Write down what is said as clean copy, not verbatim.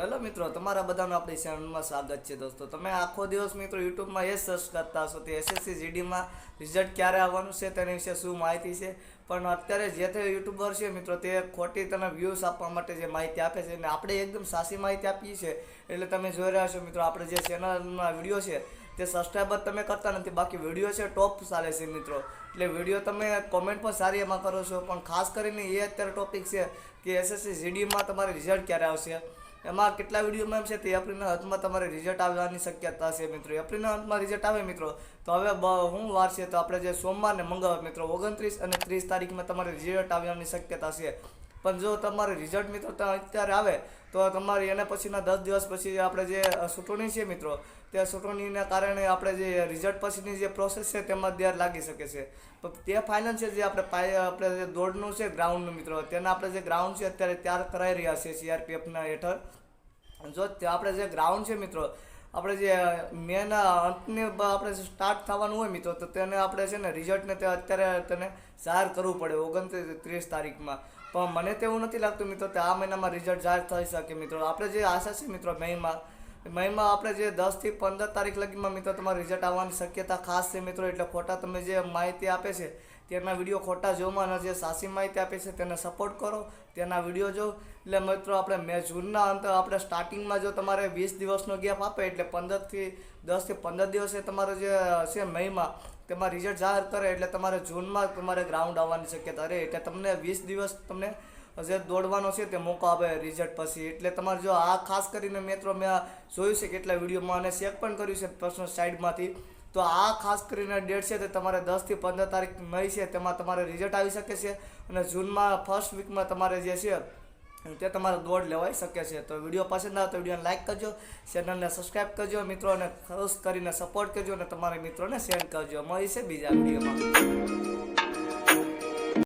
Hello મિત્રો, તમારા બધાનું આપણી ચેનલમાં સ્વાગત છે. દોસ્તો, તમે આખો દિવસ મિત્રો યુટ્યુબમાં એ સર્ચ કરતા હશો કે એસએસસી જીડીમાં રિઝલ્ટ ક્યારે આવવાનું છે, તેની વિશે શું માહિતી છે. પણ અત્યારે જે તે યુટ્યુબર છે મિત્રો, તે ખોટી તને વ્યૂઝ આપવા માટે જે માહિતી આપે છે, અને આપણે એકદમ સાચી માહિતી આપીએ છીએ. એટલે તમે જોઈ રહ્યા છો મિત્રો, આપણે જે ચેનલમાં વિડીયો છે તે સબસ્ક્રાઈબર તમે કરતા નથી, બાકી વિડીયો છે ટોપ ચાલે છે મિત્રો. એટલે વિડીયો તમે કોમેન્ટ પણ સારી એમાં કરો છો, પણ ખાસ કરીને એ અત્યારે ટોપિક છે કે એસએસસી જીડીમાં તમારે રિઝલ્ટ ક્યારે આવશે. એમાં કેટલા વિડીયોમાં એમ છે તે એપ્રિલના અંતમાં તમારે રિઝલ્ટ આવવાની શક્યતા છે મિત્રો. એપ્રિલના અંતમાં રિઝલ્ટ આવે મિત્રો, તો હવે શું વાર છે, તો આપણે જે સોમવાર ને મંગળવાર મિત્રો 29 અને 30 તારીખમાં તમારે રિઝલ્ટ આવવાની શક્યતા છે. પણ જો તમારે રિઝલ્ટ મિત્રો અત્યારે આવે તો તમારે એના પછીના 10 દિવસ પછી આપણે જે ચૂંટણી છે મિત્રો, તે ચૂંટણીના કારણે આપણે જે રિઝલ્ટ પછીની જે પ્રોસેસ છે તેમાં દેર લાગી શકે છે. તો તે ફાઇનલ છે જે આપણે જે દોડનું છે ગ્રાઉન્ડનું મિત્રો, તેના આપણે જે ગ્રાઉન્ડ છે અત્યારે તૈયાર કરાઈ રહ્યા છે સીઆરપીએફના હેઠળ. જો આપણે જે ગ્રાઉન્ડ છે મિત્રો, આપણે જે મેન અંતની આપણે સ્ટાર્ટ થવાનું હોય મિત્રો, તો તેને આપણે છે ને રિઝલ્ટને તે અત્યારે તેને જાહેર કરવું પડે 29-30 તારીખમાં. પણ મને તો એવું નથી લાગતું મિત્રો કે આ મહિનામાં રિઝલ્ટ જાહેર થઈ શકે મિત્રો. આપણે જે આશા છે મિત્રો મહિમાં આપણે જે 10 થી 15 તારીખ લગીમાં મિત્રો તમારું રિઝલ્ટ આવવાની શક્યતા ખાસ છે મિત્રો. એટલે ખોટા તમે જે માહિતી આપે છે તેના વિડીયો ખોટા જોવામાં, અને જે સાચી માહિતી આપે છે તેને સપોર્ટ કરો, તેના વિડીયો જો. એટલે મિત્રો આપણે જૂનના અંત આપણે સ્ટાર્ટિંગમાં જો તમારે 20 દિવસનો ગેપ આપે, એટલે 10 થી 15 દિવસે તમારો જે છે મહિમાં તેમાં રિઝલ્ટ જાહેર કરે, એટલે તમારે જૂનમાં તમારે ગ્રાઉન્ડ આવવાની શક્યતા રહે. એટલે તમને 20 દિવસ તમને જે દોડવાનો છે તે મોકો આપે રિઝલ્ટ પછી. એટલે તમારે જો આ ખાસ કરીને મિત્રો મેં જોયું છે કેટલા વિડીયોમાં અને ચેક પણ કર્યું છે પર્સનલ સાઇડમાંથી, તો આ ખાસ કરીને ડેટ છે તે તમારે 10 થી 15 તારીખ મઈ છે, તેમાં તમારે રિઝલ્ટ આવી શકે છે. અને જૂનમાં ફર્સ્ટ વીકમાં તમારે જે છે તે તમારે દોડ લેવાઈ શકે છે. તો વિડીયો પસંદ આવે તો વિડીયોને લાઇક કરજો, ચેનલને સબસ્ક્રાઈબ કરજો મિત્રો, અને ખાસ કરીને સપોર્ટ કરજો, અને તમારા મિત્રોને શેર કરજો. મળીશે બીજા વિડીયોમાં.